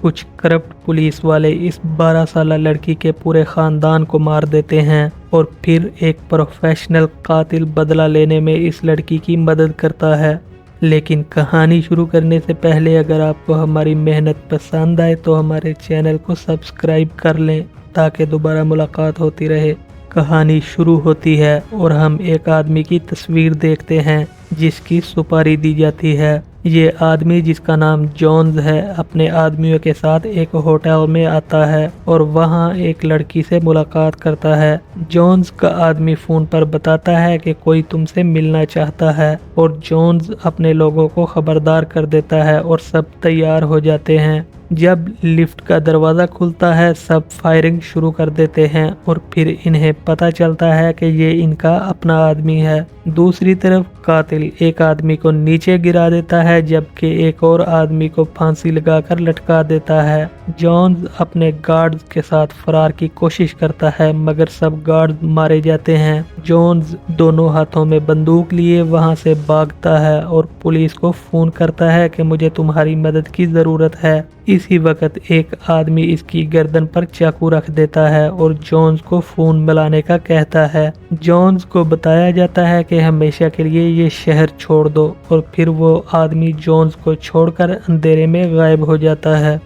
कुछ corrupt police वाले इस 12 साला लड़की के पूरे खानदान को मार देते हैं और फिर एक प्रोफेशनल कातिल बदला लेने में इस लड़की की मदद करता है। लेकिन कहानी शुरू करने से पहले अगर आपको हमारी मेहनत पसंद आए तो हमारे चैनल को सब्सक्राइब कर लें ताकि दोबारा मुलाकात होती रहे। कहानी शुरू होती है और हम एक आदमी की तस्वीर देखते हैं जिसकी सुपारी दी जाती है। ये आदमी जिसका नाम जॉन्स है अपने आदमियों के साथ एक होटल में आता है और वहाँ एक लड़की से मुलाकात करता है। जॉन्स का आदमी फ़ोन पर बताता है कि कोई तुमसे मिलना चाहता है और जॉन्स अपने लोगों को खबरदार कर देता है और सब तैयार हो जाते हैं। जब लिफ्ट का दरवाज़ा खुलता है सब फायरिंग शुरू कर देते हैं और फिर इन्हें पता चलता है कि ये इनका अपना आदमी है। दूसरी तरफ कातिल एक आदमी को नीचे गिरा देता है जबकि एक और आदमी को फांसी लगाकर लटका देता है। जॉन्स अपने गार्ड्स के साथ फरार की कोशिश करता है मगर सब गार्ड्स मारे जाते हैं। जॉन्स दोनों हाथों में बंदूक लिए वहां से भागता है और पुलिस को फ़ोन करता है कि मुझे तुम्हारी मदद की ज़रूरत है। इसी वक्त एक आदमी इसकी गर्दन पर चाकू रख देता है और जॉन्स को फ़ोन मिलाने का कहता है। जॉन्स को बताया जाता है कि हमेशा के लिए ये शहर छोड़ दो और फिर वो आदमी जॉन्स को छोड़कर अंधेरे में गायब हो जाता है।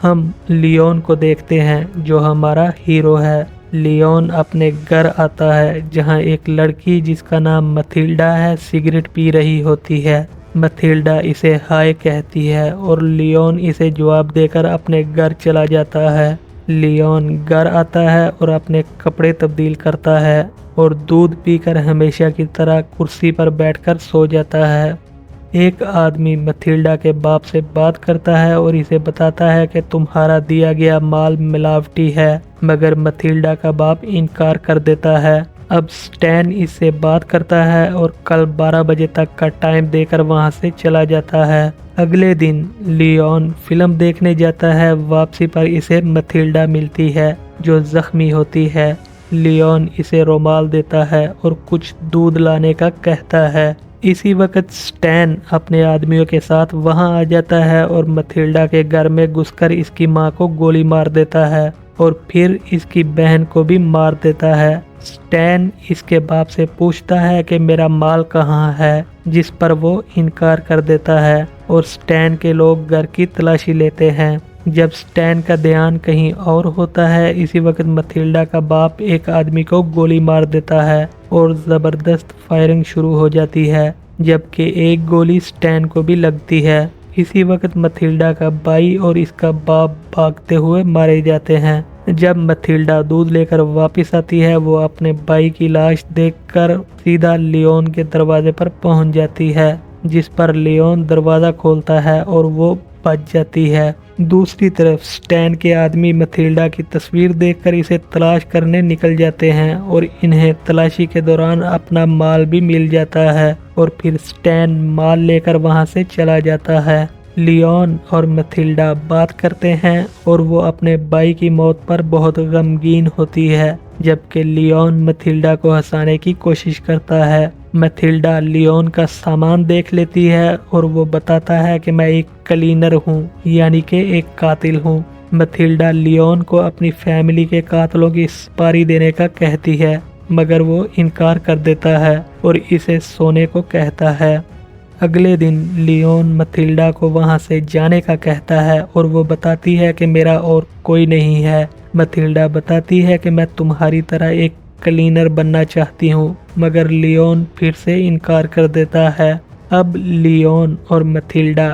हम लियोन को देखते हैं जो हमारा हीरो है। लियोन अपने घर आता है जहां एक लड़की जिसका नाम मथिल्डा है सिगरेट पी रही होती है। मथिल्डा इसे हाय कहती है और लियोन इसे जवाब देकर अपने घर चला जाता है। लियोन घर आता है और अपने कपड़े तब्दील करता है और दूध पीकर हमेशा की तरह कुर्सी पर बैठकर सो जाता है। एक आदमी मथिल्डा के बाप से बात करता है और इसे बताता है कि तुम्हारा दिया गया माल मिलावटी है मगर मथिल्डा का बाप इनकार कर देता है। अब स्टैन इससे बात करता है और कल 12 बजे तक का टाइम देकर वहां से चला जाता है। अगले दिन लियोन फिल्म देखने जाता है। वापसी पर इसे मथिल्डा मिलती है जो जख्मी होती है। लियोन इसे रुमाल देता है और कुछ दूध लाने का कहता है। इसी वक्त स्टैन अपने आदमियों के साथ वहां आ जाता है और मथिल्डा के घर में घुसकर इसकी मां को गोली मार देता है और फिर इसकी बहन को भी मार देता है। स्टैन इसके बाप से पूछता है कि मेरा माल कहाँ है जिस पर वो इनकार कर देता है और स्टैन के लोग घर की तलाशी लेते हैं। जब स्टैन का ध्यान कहीं और होता है इसी वक्त मथिल्डा का बाप एक आदमी को गोली मार देता है और ज़बरदस्त फायरिंग शुरू हो जाती है जबकि एक गोली स्टैन को भी लगती है। इसी वक्त मथिल्डा का भाई और इसका बाप भागते हुए मारे जाते हैं। जब मथिल्डा दूध लेकर वापस आती है वो अपने भाई की लाश देखकर सीधा लियोन के दरवाजे पर पहुंच जाती है जिस पर लियोन दरवाज़ा खोलता है और वो बच जाती है। दूसरी तरफ स्टैन के आदमी मथिल्डा की तस्वीर देखकर इसे तलाश करने निकल जाते हैं और इन्हें तलाशी के दौरान अपना माल भी मिल जाता है और फिर स्टैन माल लेकर वहां से चला जाता है। लियोन और मथिल्डा बात करते हैं और वो अपने भाई की मौत पर बहुत गमगीन होती है जबकि लियोन मथिल्डा को हंसाने की कोशिश करता है। मथिल्डा लियोन का सामान देख लेती है और वो बताता है कि मैं एक क्लीनर हूँ यानी कि एक कातिल हूँ। मथिल्डा लियोन को अपनी फैमिली के कातलों की सुपारी देने का कहती है मगर वो इनकार कर देता है और इसे सोने को कहता है। अगले दिन लियोन मथिल्डा को वहां से जाने का कहता है और वो बताती है कि मेरा और कोई नहीं है। मथिल्डा बताती है कि मैं तुम्हारी तरह एक क्लीनर बनना चाहती हूँ मगर लियोन फिर से इनकार कर देता है। अब लियोन और मथिल्डा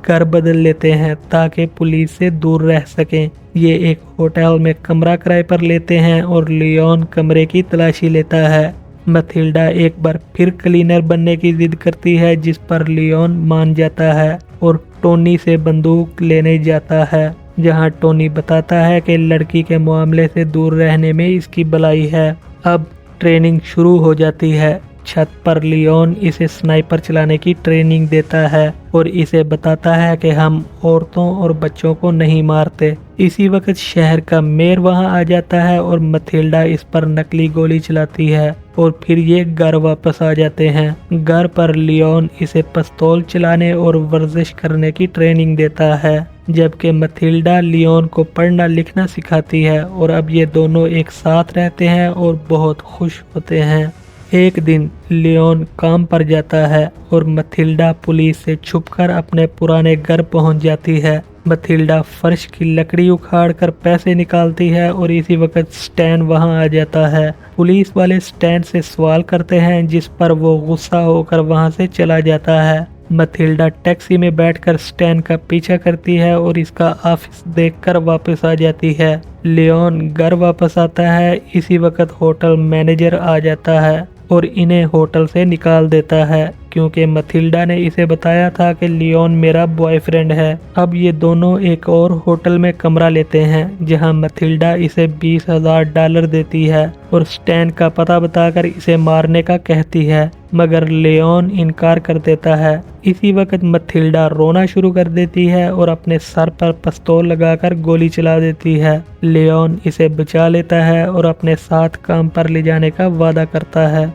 घर बदल लेते हैं ताकि पुलिस से दूर रह सकें। ये एक होटल में कमरा किराए पर लेते हैं और लियोन कमरे की तलाशी लेता है। मथिल्डा एक बार फिर क्लीनर बनने की जिद करती है जिस पर लियोन मान जाता है और टोनी से बंदूक लेने जाता है जहां टोनी बताता है कि लड़की के मामले से दूर रहने में इसकी भलाई है। अब ट्रेनिंग शुरू हो जाती है। छत पर लियोन इसे स्नाइपर चलाने की ट्रेनिंग देता है और इसे बताता है कि हम औरतों और बच्चों को नहीं मारते। इसी वक्त शहर का मेयर वहां आ जाता है और मथिल्डा इस पर नकली गोली चलाती है और फिर ये घर वापस आ जाते हैं। घर पर लियोन इसे पिस्तौल चलाने और वर्जिश करने की ट्रेनिंग देता है, जबकि मथिल्डा लियोन को पढ़ना लिखना सिखाती है और अब ये दोनों एक साथ रहते हैं और बहुत खुश होते हैं। एक दिन लियोन काम पर जाता है और मथिल्डा पुलिस से छुपकर अपने पुराने घर पहुंच जाती है। मथिल्डा फर्श की लकड़ी उखाड़कर पैसे निकालती है और इसी वक्त स्टैन वहां आ जाता है। पुलिस वाले स्टैन से सवाल करते हैं, जिस पर वो गुस्सा होकर वहां से चला जाता है। मथिल्डा टैक्सी में बैठकर स्टैन का पीछा करती है और इसका ऑफिस देखकर वापस आ जाती है। लियोन घर वापस आता है। इसी वक्त होटल मैनेजर आ जाता है और इन्हें होटल से निकाल देता है, क्योंकि मथिल्डा ने इसे बताया था कि लियोन मेरा बॉयफ्रेंड है। अब ये दोनों एक और होटल में कमरा लेते हैं, जहां मथिल्डा इसे $20,000 देती है और स्टैन का पता बताकर इसे मारने का कहती है, मगर लियोन इनकार कर देता है। इसी वक्त मथिल्डा रोना शुरू कर देती है और अपने सर पर पिस्तौल लगाकर गोली चला देती है। लियोन इसे बचा लेता है और अपने साथ काम पर ले जाने का वादा करता है।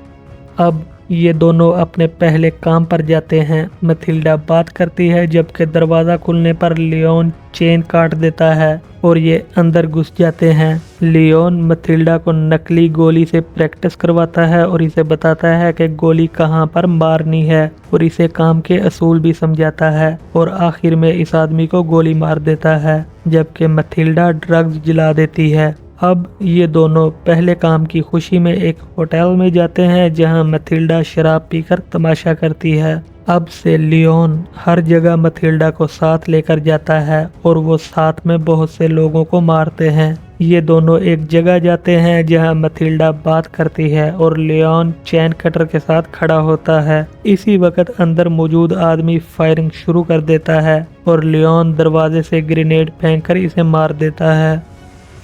अब ये दोनों अपने पहले काम पर जाते हैं। मथिल्डा बात करती है, जबकि दरवाज़ा खुलने पर लियोन चेन काट देता है और ये अंदर घुस जाते हैं। लियोन मथिल्डा को नकली गोली से प्रैक्टिस करवाता है और इसे बताता है कि गोली कहाँ पर मारनी है और इसे काम के असूल भी समझाता है और आखिर में इस आदमी को गोली मार देता है, जबकि मथिल्डा ड्रग्स जला देती है। अब ये दोनों पहले काम की खुशी में एक होटल में जाते हैं, जहां मथिल्डा शराब पीकर तमाशा करती है। अब से लियोन हर जगह मथिल्डा को साथ लेकर जाता है और वो साथ में बहुत से लोगों को मारते हैं। ये दोनों एक जगह जाते हैं जहां मथिल्डा बात करती है और लियोन चैन कटर के साथ खड़ा होता है। इसी वक्त अंदर मौजूद आदमी फायरिंग शुरू कर देता है और लियोन दरवाजे से ग्रेनेड फेंककर इसे मार देता है।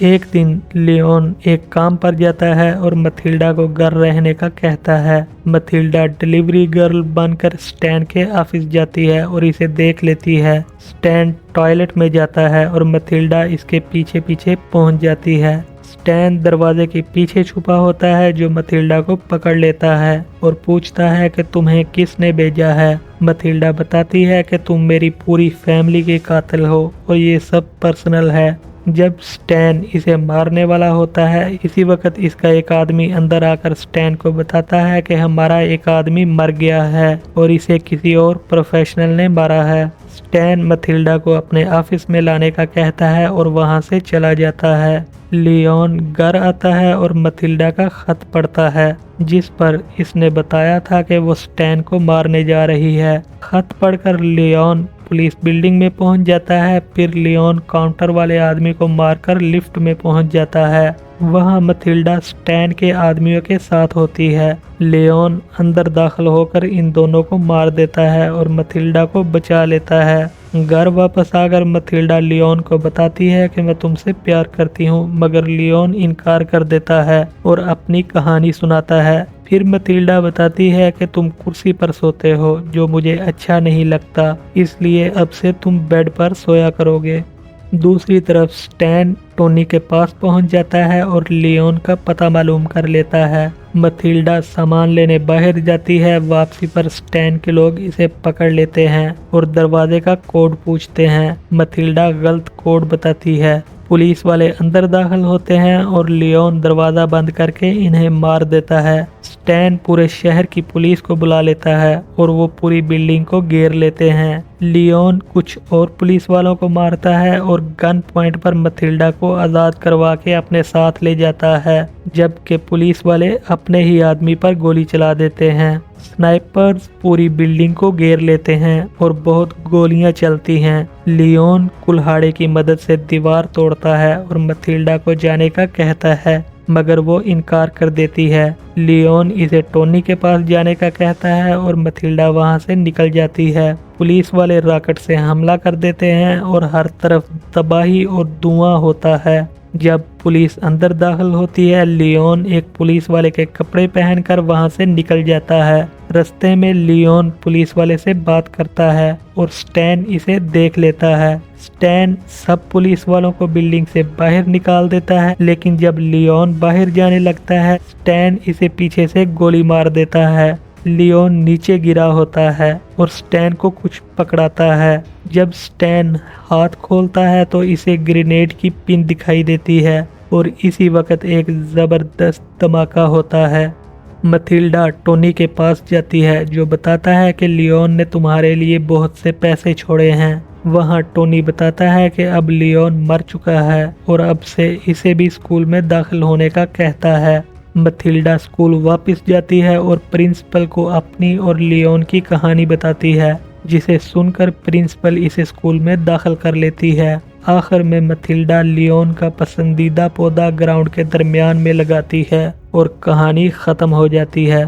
एक दिन लियोन एक काम पर जाता है और मथिल्डा को घर रहने का कहता है। मथिल्डा डिलीवरी गर्ल बनकर स्टैन के ऑफिस जाती है और इसे देख लेती है। स्टैन टॉयलेट में जाता है और मथिल्डा इसके पीछे पीछे पहुंच जाती है। स्टैन दरवाजे के पीछे छुपा होता है, जो मथिल्डा को पकड़ लेता है और पूछता है कि तुम्हें किसने भेजा है। मथिल्डा बताती है कि तुम मेरी पूरी फैमिली के कातिल हो और ये सब पर्सनल है। जब स्टैन इसे मारने वाला होता है, इसी वक्त इसका एक आदमी अंदर आकर स्टैन को बताता है कि हमारा एक आदमी मर गया है और इसे किसी और प्रोफेशनल ने मारा है। स्टैन मथिल्डा को अपने ऑफिस में लाने का कहता है और वहां से चला जाता है। लियोन घर आता है और मथिल्डा का खत पढ़ता है, जिस पर इसने बताया था कि वो स्टैन को मारने जा रही है। खत पढ़कर लियोन पुलिस बिल्डिंग में पहुंच जाता है। फिर लियोन काउंटर वाले आदमी को मारकर लिफ्ट में पहुंच जाता है। वहां मथिल्डा स्टैन के आदमियों के साथ होती है। लियोन अंदर दाखिल होकर इन दोनों को मार देता है और मथिल्डा को बचा लेता है। घर वापस आकर मथिल्डा लियोन को बताती है कि मैं तुमसे प्यार करती हूँ, मगर लियोन इनकार कर देता है और अपनी कहानी सुनाता है। फिर मथिल्डा बताती है कि तुम कुर्सी पर सोते हो, जो मुझे अच्छा नहीं लगता, इसलिए अब से तुम बेड पर सोया करोगे। दूसरी तरफ स्टैन टोनी के पास पहुंच जाता है और लियोन का पता मालूम कर लेता है। मथिल्डा सामान लेने बाहर जाती है। वापसी पर स्टैन के लोग इसे पकड़ लेते हैं और दरवाजे का कोड पूछते हैं। मथिल्डा गलत कोड बताती है। पुलिस वाले अंदर दाखिल होते हैं और लियोन दरवाज़ा बंद करके इन्हें मार देता है। स्टैन पूरे शहर की पुलिस को बुला लेता है और वो पूरी बिल्डिंग को घेर लेते हैं। लियोन कुछ और पुलिस वालों को मारता है और गन पॉइंट पर मथिल्डा को आज़ाद करवा के अपने साथ ले जाता है, जबकि पुलिस वाले अपने ही आदमी पर गोली चला देते हैं। स्नाइपर्स पूरी बिल्डिंग को घेर लेते हैं और बहुत गोलियां चलती हैं। लियोन कुल्हाड़े की मदद से दीवार तोड़ता है और मथिल्डा को जाने का कहता है, मगर वो इनकार कर देती है। लियोन इसे टोनी के पास जाने का कहता है और मथिल्डा वहां से निकल जाती है। पुलिस वाले रॉकेट से हमला कर देते हैं और हर तरफ तबाही और धुआं होता है। जब पुलिस अंदर दाखिल होती है, लियोन एक पुलिस वाले के कपड़े पहनकर वहां से निकल जाता है। रास्ते में लियोन पुलिस वाले से बात करता है और स्टैन इसे देख लेता है। स्टैन सब पुलिस वालों को बिल्डिंग से बाहर निकाल देता है, लेकिन जब लियोन बाहर जाने लगता है स्टैन इसे पीछे से गोली मार देता है। लियोन नीचे गिरा होता है और स्टैन को कुछ पकड़ाता है। जब स्टैन हाथ खोलता है तो इसे ग्रेनेड की पिन दिखाई देती है और इसी वक्त एक जबरदस्त धमाका होता है। मथिल्डा टोनी के पास जाती है जो बताता है कि लियोन ने तुम्हारे लिए बहुत से पैसे छोड़े हैं। वहाँ टोनी बताता है कि अब लियोन मर चुका है और अब से इसे भी स्कूल में दाखिल होने का कहता है। मथिल्डा स्कूल वापस जाती है और प्रिंसिपल को अपनी और लियोन की कहानी बताती है, जिसे सुनकर प्रिंसिपल इसे स्कूल में दाखिल कर लेती है। आखिर में मथिल्डा लियोन का पसंदीदा पौधा ग्राउंड के दरमियान में लगाती है और कहानी खत्म हो जाती है।